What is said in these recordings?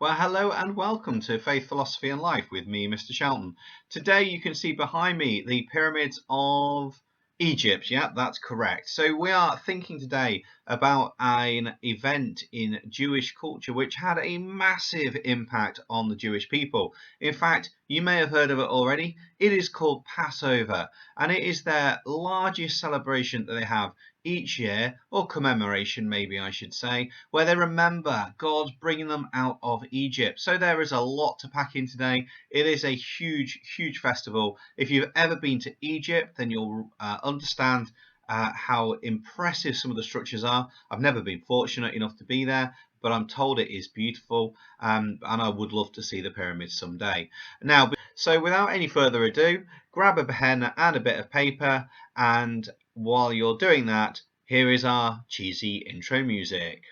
Well, hello and welcome to Faith, Philosophy and Life with me, Mr. Shelton. Today you can see behind me the pyramids of Egypt. Yeah, that's correct. So we are thinking today about an event in Jewish culture which had a massive impact on the Jewish people. In fact, you may have heard of it already. It is called Passover, and it is their largest celebration that they have each year, or commemoration maybe I should say, where they remember God bringing them out of Egypt. So there is a lot to pack in today. It is a huge festival. If you've ever been to Egypt, then you'll understand how impressive some of the structures are. I've never been fortunate enough to be there, but I'm told it is beautiful, and I would love to see the pyramids someday. Now, so without any further ado, grab a pen and a bit of paper, and while you're doing that, here is our cheesy intro music.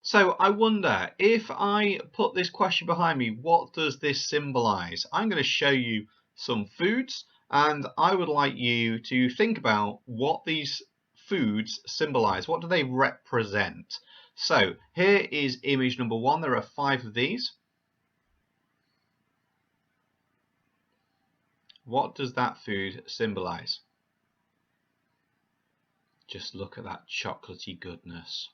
So I wonder, if I put this question behind me, what does this symbolize? I'm going to show you some foods, and I would like you to think about what these foods symbolize. What do they represent? So here is image number one. There are 5 of these. What does that food symbolize? Just look at that chocolatey goodness.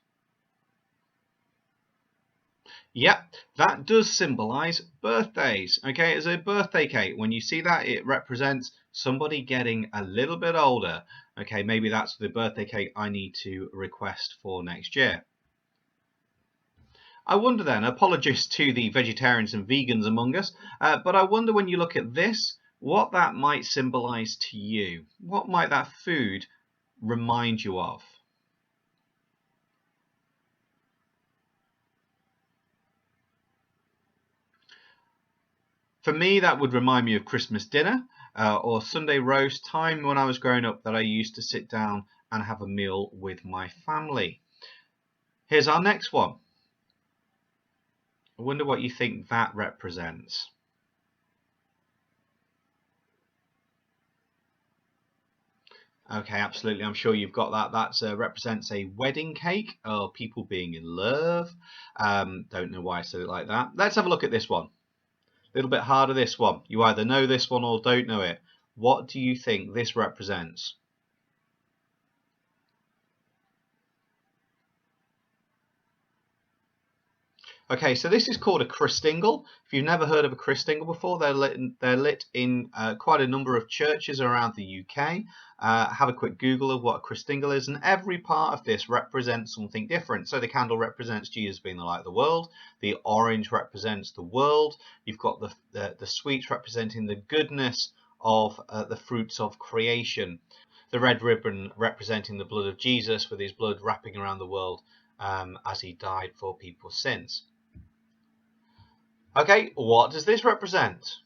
Yep, that does symbolize birthdays. Okay, as a birthday cake, when you see that, it represents somebody getting a little bit older. Okay, maybe that's the birthday cake I need to request for next year. I wonder then, apologies to the vegetarians and vegans among us, but I wonder when you look at this, what that might symbolize to you. What might that food remind you of? For me, that would remind me of Christmas dinner or Sunday roast time when I was growing up, that I used to sit down and have a meal with my family. Here's our next one. I wonder what you think that represents. Okay, absolutely. I'm sure you've got that. That represents a wedding cake or people being in love. Don't know why I said it like that. Let's have a look at this one. A little bit harder, this one. You either know this one or don't know it. What do you think this represents? Okay, so this is called a Christingle. If you've never heard of a Christingle before, they're lit in quite a number of churches around the UK. Have a quick Google of what a Christingle is, and every part of this represents something different. So the candle represents Jesus being the light of the world. The orange represents the world. You've got the sweets representing the goodness of the fruits of creation. The red ribbon representing the blood of Jesus, with his blood wrapping around the world as he died for people's sins. Okay, what does this represent?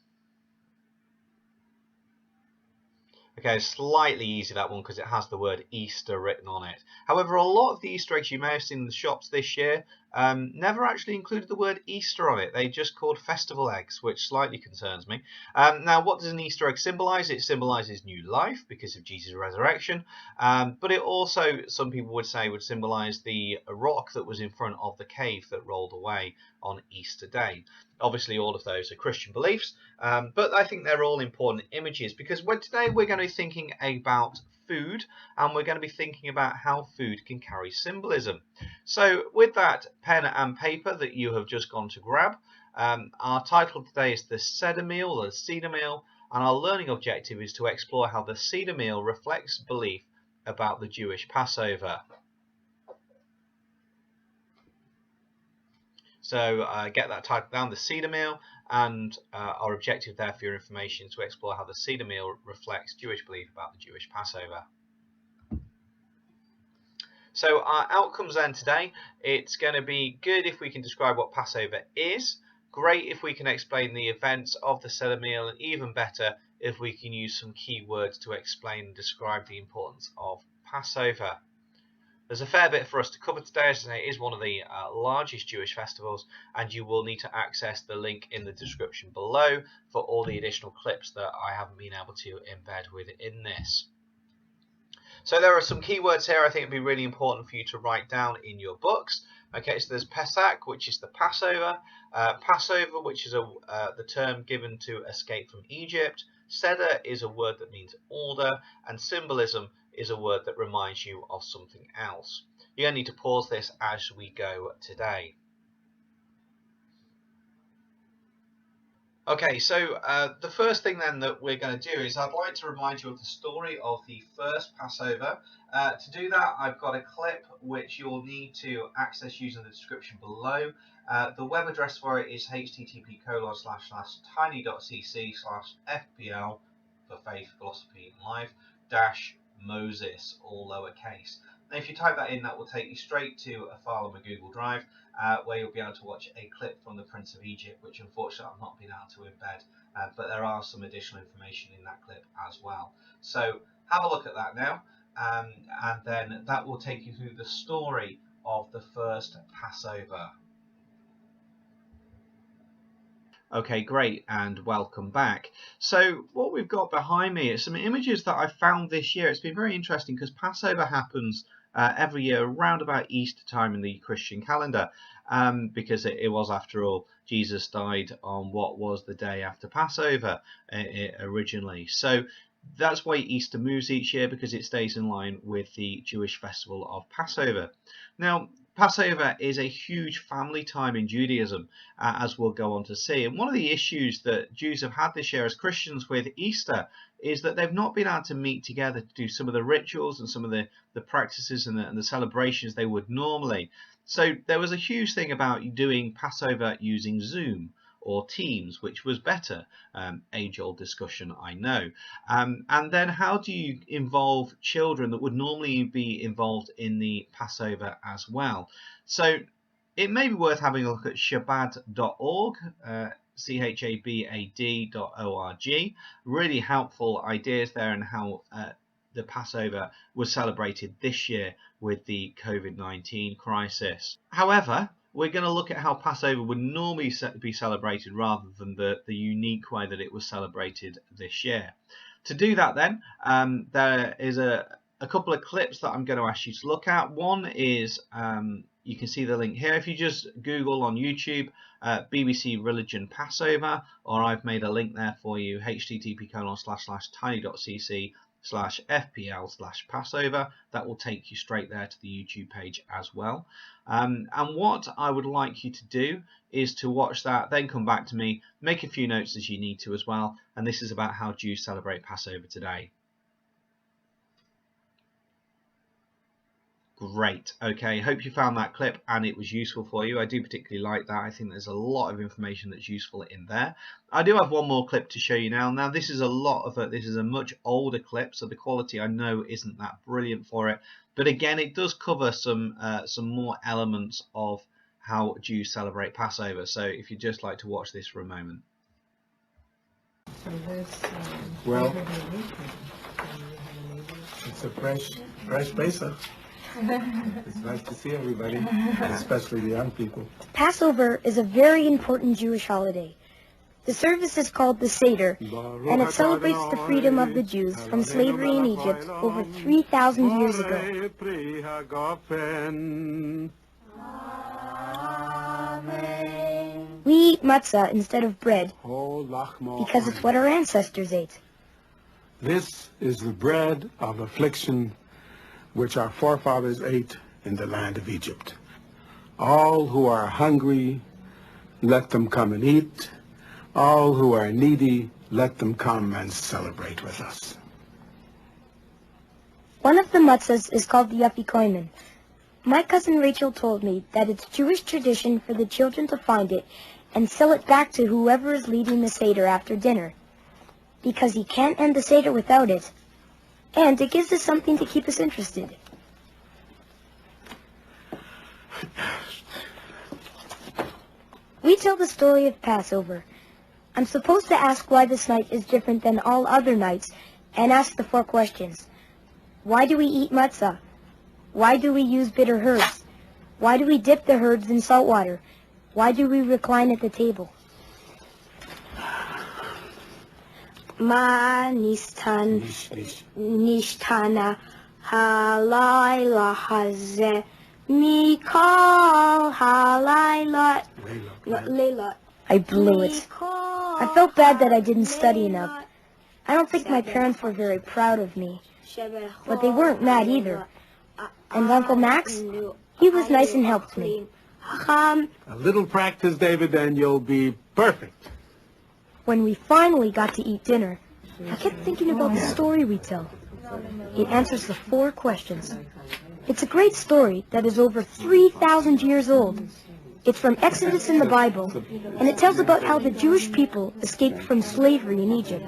Okay, slightly easy that one because it has the word Easter written on it. However, a lot of the Easter eggs you may have seen in the shops this year never actually included the word Easter on it. They just called festival eggs, which slightly concerns me. Now, what does an Easter egg symbolize? It symbolizes new life because of Jesus' resurrection. But it also, some people would say, would symbolize the rock that was in front of the cave that rolled away on Easter Day. Obviously, all of those are Christian beliefs, but I think they're all important images because today we're going to be thinking about food, and we're going to be thinking about how food can carry symbolism. So with that pen and paper that you have just gone to grab, our title today is the Seder meal, or the Seder meal, and our learning objective is to explore how the Seder meal reflects belief about the Jewish Passover. So get that title down, the Seder meal, and our objective there for your information is to explore how the Seder meal reflects Jewish belief about the Jewish Passover. So our outcomes then today, it's going to be good if we can describe what Passover is, great if we can explain the events of the Seder meal, and even better if we can use some key words to explain and describe the importance of Passover. There's a fair bit for us to cover today. As I say, it is one of the largest Jewish festivals, and you will need to access the link in the description below for all the additional clips that I haven't been able to embed within this. So there are some keywords here I think would be really important for you to write down in your books. Okay, so there's Pesach, which is the Passover. Passover, which is the term given to escape from Egypt. Seder is a word that means order, and symbolism is a word that reminds you of something else. You're going to need to pause this as we go today. Okay, so the first thing then that we're going to do is I'd like to remind you of the story of the first Passover. To do that, I've got a clip which you'll need to access using the description below. The web address for it is http://tiny.cc/fpl for faith, philosophy, and life -Moses, all lowercase. Now, if you type that in, that will take you straight to a file on my Google Drive where you'll be able to watch a clip from the Prince of Egypt, which unfortunately I've not been able to embed, but there are some additional information in that clip as well. So have a look at that now, and then that will take you through the story of the first Passover. Okay, great, and welcome back. So what we've got behind me is some images that I found this year. It's been very interesting because Passover happens every year around about Easter time in the Christian calendar, because it was, after all, Jesus died on what was the day after Passover originally. So that's why Easter moves each year, because it stays in line with the Jewish festival of Passover. Now, Passover is a huge family time in Judaism, as we'll go on to see. And one of the issues that Jews have had this year as Christians with Easter is that they've not been able to meet together to do some of the rituals and some of the practices and the celebrations they would normally. So there was a huge thing about doing Passover using Zoom or Teams, which was better. Age-old discussion, I know. And then how do you involve children that would normally be involved in the Passover as well? So it may be worth having a look at chabad.org, chabad.org. Really helpful ideas there and how the Passover was celebrated this year with the COVID-19 crisis. However, we're going to look at how Passover would normally be celebrated rather than the unique way that it was celebrated this year. To do that then, there is a couple of clips that I'm going to ask you to look at. One is, you can see the link here. If you just Google on YouTube, BBC Religion Passover, or I've made a link there for you, http://tiny.cc/fpl/Passover. That will take you straight there to the YouTube page as well. And what I would like you to do is to watch that, then come back to me, make a few notes as you need to as well. And this is about how Jews celebrate Passover today. Great. Okay, hope you found that clip and it was useful for you. I do particularly like that. I think there's a lot of information that's useful in there. I do have one more clip to show you now. Now, this is a much older clip, so the quality I know isn't that brilliant for it. But again, it does cover some more elements of how Jews celebrate Passover. So if you'd just like to watch this for a moment. So this, Well, it's a fresh Pesach. It's nice to see everybody, especially the young people. Passover is a very important Jewish holiday. The service is called the Seder, and it celebrates the freedom of the Jews from slavery in Egypt over 3,000 years ago. We eat matzah instead of bread because it's what our ancestors ate. This is the bread of affliction which our forefathers ate in the land of Egypt. All who are hungry, let them come and eat. All who are needy, let them come and celebrate with us. One of the matzahs is called the afikomen. My cousin Rachel told me that it's Jewish tradition for the children to find it and sell it back to whoever is leading the Seder after dinner, because he can't end the Seder without it, and it gives us something to keep us interested. We tell the story of Passover. I'm supposed to ask why this night is different than all other nights and ask the 4 questions. Why do we eat matzah? Why do we use bitter herbs? Why do we dip the herbs in salt water? Why do we recline at the table? Ma nishtana halayla hazeh mikol halayla layla. I blew it. I felt bad that I didn't study enough. I don't think my parents were very proud of me, but they weren't mad either. And Uncle Max, he was nice and helped me. A little practice, David, and you'll be perfect. When we finally got to eat dinner, I kept thinking about the story we tell. It answers the 4 questions. It's a great story that is over 3,000 years old. It's from Exodus in the Bible, and it tells about how the Jewish people escaped from slavery in Egypt,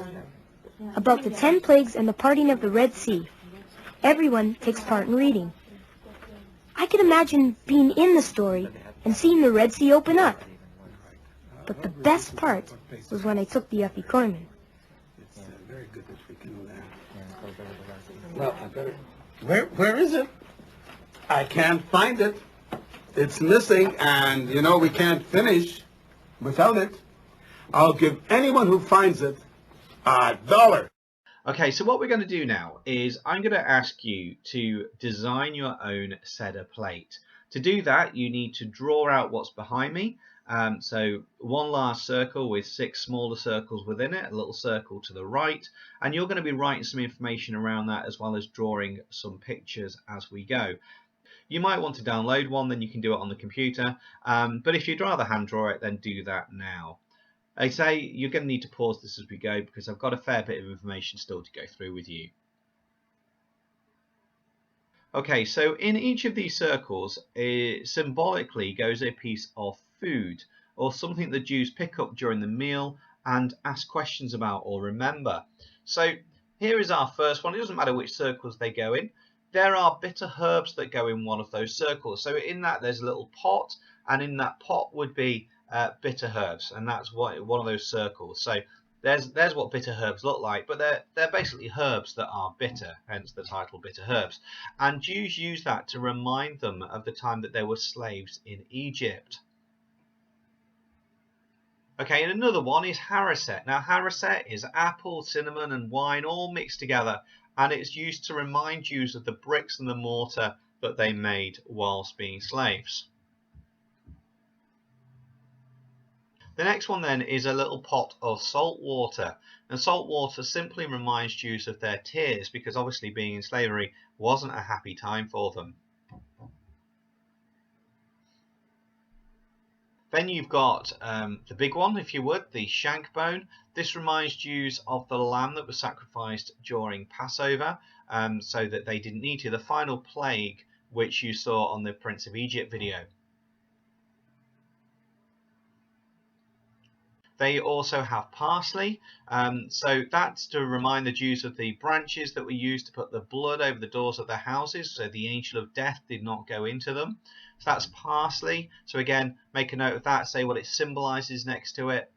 about the 10 plagues and the parting of the Red Sea. Everyone takes part in reading. I could imagine being in the story and seeing the Red Sea open up. But the best part was when I took the afikomen. It's very good that we can do that. Well, I better... Where is it? I can't find it. It's missing, and, you know, we can't finish without it. I'll give anyone who finds it $1. Okay, so what we're going to do now is I'm going to ask you to design your own Seder plate. To do that, you need to draw out what's behind me. So 1 large circle with 6 smaller circles within it, a little circle to the right, and you're going to be writing some information around that as well as drawing some pictures as we go. You might want to download one, then you can do it on the computer, but if you'd rather hand draw it, then do that now. I say you're going to need to pause this as we go because I've got a fair bit of information still to go through with you. Okay, so in each of these circles, symbolically goes a piece of food or something the Jews pick up during the meal and ask questions about or remember. So here is our first one. It doesn't matter which circles they go in. There are bitter herbs that go in one of those circles. So in that there's a little pot, and in that pot would be bitter herbs, and that's one of those circles. So there's what bitter herbs look like, but they're basically herbs that are bitter, hence the title Bitter Herbs. And Jews use that to remind them of the time that they were slaves in Egypt. Okay, and another one is haraset. Now haraset is apple, cinnamon and wine all mixed together, and it's used to remind Jews of the bricks and the mortar that they made whilst being slaves. The next one then is a little pot of salt water, and salt water simply reminds Jews of their tears because obviously being in slavery wasn't a happy time for them. Then you've got the big one, if you would, the shank bone. This reminds Jews of the lamb that was sacrificed during Passover, so that they didn't need to. The final plague, which you saw on the Prince of Egypt video. They also have parsley, so that's to remind the Jews of the branches that were used to put the blood over the doors of their houses, so the angel of death did not go into them. So that's parsley. So again, make a note of that, say what it symbolizes next to it.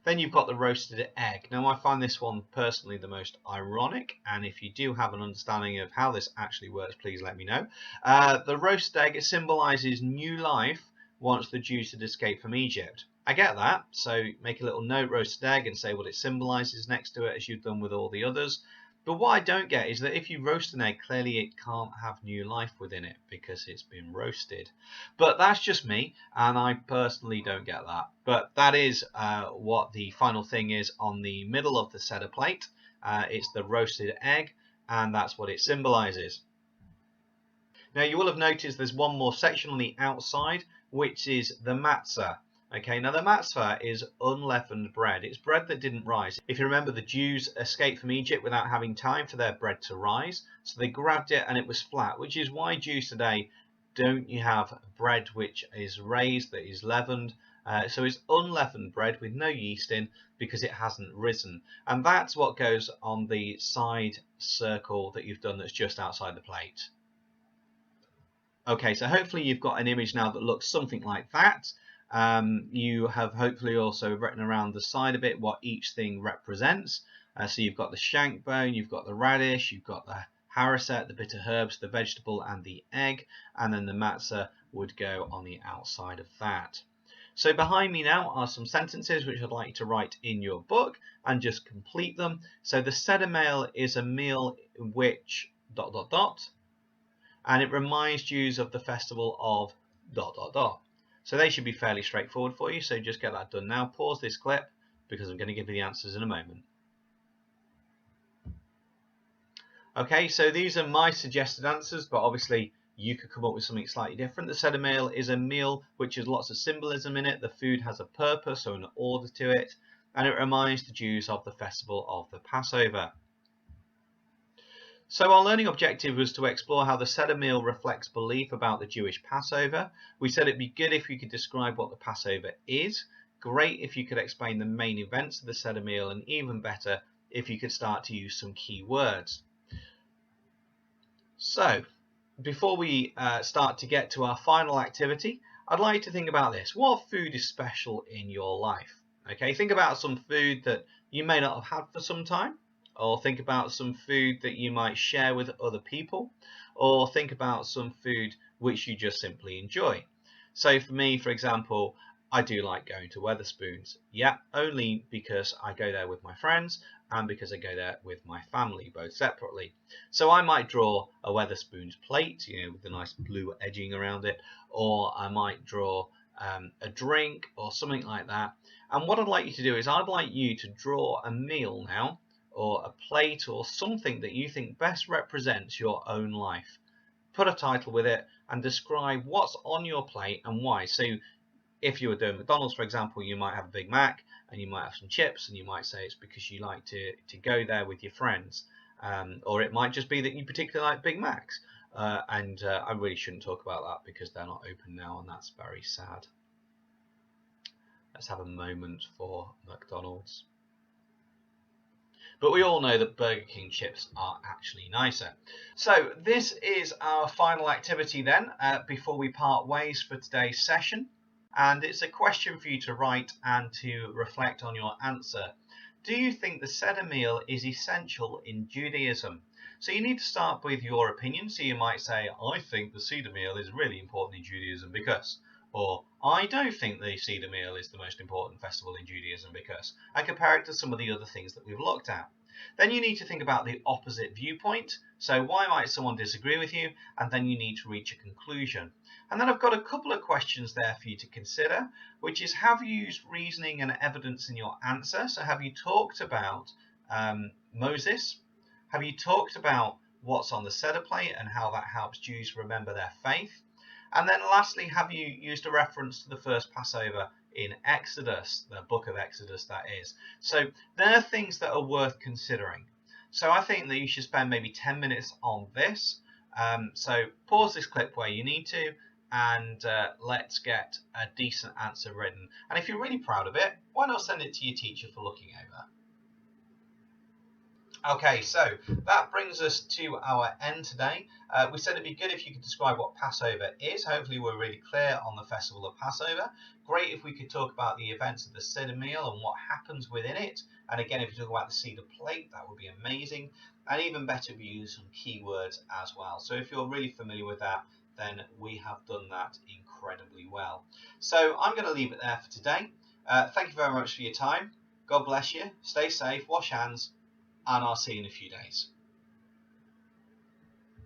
Then you've got the roasted egg. Now I find this one personally the most ironic, and if you do have an understanding of how this actually works, please let me know. The roasted egg, it symbolises new life once the Jews had escaped from Egypt. I get that, so make a little note, roasted egg, and say what it symbolises next to it as you've done with all the others. But what I don't get is that if you roast an egg, clearly it can't have new life within it because it's been roasted. But that's just me, and I personally don't get that. But that is what the final thing is on the middle of the Seder plate. It's the roasted egg, and that's what it symbolises. Now you will have noticed there's one more section on the outside, which is the matzah. Okay, now the matzah is unleavened bread. It's bread that didn't rise. If you remember, the Jews escaped from Egypt without having time for their bread to rise, so they grabbed it and it was flat, which is why Jews today don't you have bread which is raised, that is leavened. So it's unleavened bread with no yeast in because it hasn't risen. And that's what goes on the side circle that you've done that's just outside the plate. Okay, so hopefully you've got an image now that looks something like that. You have hopefully also written around the side of it what each thing represents. So you've got the shank bone, you've got the radish, you've got the haricot, the bitter herbs, the vegetable and the egg, and then the matzah would go on the outside of that. So behind me now are some sentences which I'd like you to write in your book and just complete them. So the Seder meal is a meal which ... and it reminds Jews of the festival of ... So they should be fairly straightforward for you, so just get that done now. Pause this clip because I'm going to give you the answers in a moment. Okay, so these are my suggested answers, but obviously you could come up with something slightly different. The Seder meal is a meal which has lots of symbolism in it. The food has a purpose or an order to it, and it reminds the Jews of the festival of the Passover. So our learning objective was to explore how the Seder meal reflects belief about the Jewish Passover. We said it'd be good if you could describe what the Passover is, great if you could explain the main events of the Seder meal, and even better if you could start to use some key words. So, before we start to get to our final activity, I'd like to think about this. What food is special in your life? Okay, think about some food that you may not have had for some time, or think about some food that you might share with other people, or think about some food which you just simply enjoy. So for me, for example, I do like going to Wetherspoons. Yeah, only because I go there with my friends and because I go there with my family, both separately. So I might draw a Wetherspoons plate, with the nice blue edging around it, or I might draw a drink or something like that. And what I'd like you to do is I'd like you to draw a meal now, or a plate or something that you think best represents your own life. Put a title with it and describe what's on your plate and why. So if you were doing McDonald's, for example, you might have a Big Mac and you might have some chips, and you might say it's because you like to go there with your friends. Or it might just be that you particularly like Big Macs. And I really shouldn't talk about that because they're not open now, and that's very sad. Let's have a moment for McDonald's. But we all know that Burger King chips are actually nicer. So this is our final activity then, before we part ways for today's session. And it's a question for you to write and to reflect on your answer. Do you think the Seder meal is essential in Judaism? So you need to start with your opinion. So you might say, I think the Seder meal is really important in Judaism because, or I don't think the Seder meal is the most important festival in Judaism because, and compare it to some of the other things that we've looked at. Then you need to think about the opposite viewpoint. So why might someone disagree with you? And then you need to reach a conclusion. And then I've got a couple of questions there for you to consider, which is, have you used reasoning and evidence in your answer? So have you talked about Moses? Have you talked about what's on the Seder plate and how that helps Jews remember their faith? And then lastly, have you used a reference to the first Passover in Exodus, the book of Exodus that is? So there are things that are worth considering. So I think that you should spend maybe 10 minutes on this. So pause this clip where you need to, and let's get a decent answer written. And if you're really proud of it, why not send it to your teacher for looking over? Okay, so that brings us to our end today. We said it'd be good if you could describe what Passover is. Hopefully we're really clear on the festival of Passover. Great if we could talk about the events of the Seder meal and what happens within it. And again, if you talk about the Seder plate, that would be amazing. And even better if you use some keywords as well. So if you're really familiar with that, then we have done that incredibly well. So I'm going to leave it there for today. Thank you very much for your time. God bless you. Stay safe, wash hands, and I'll see you in a few days.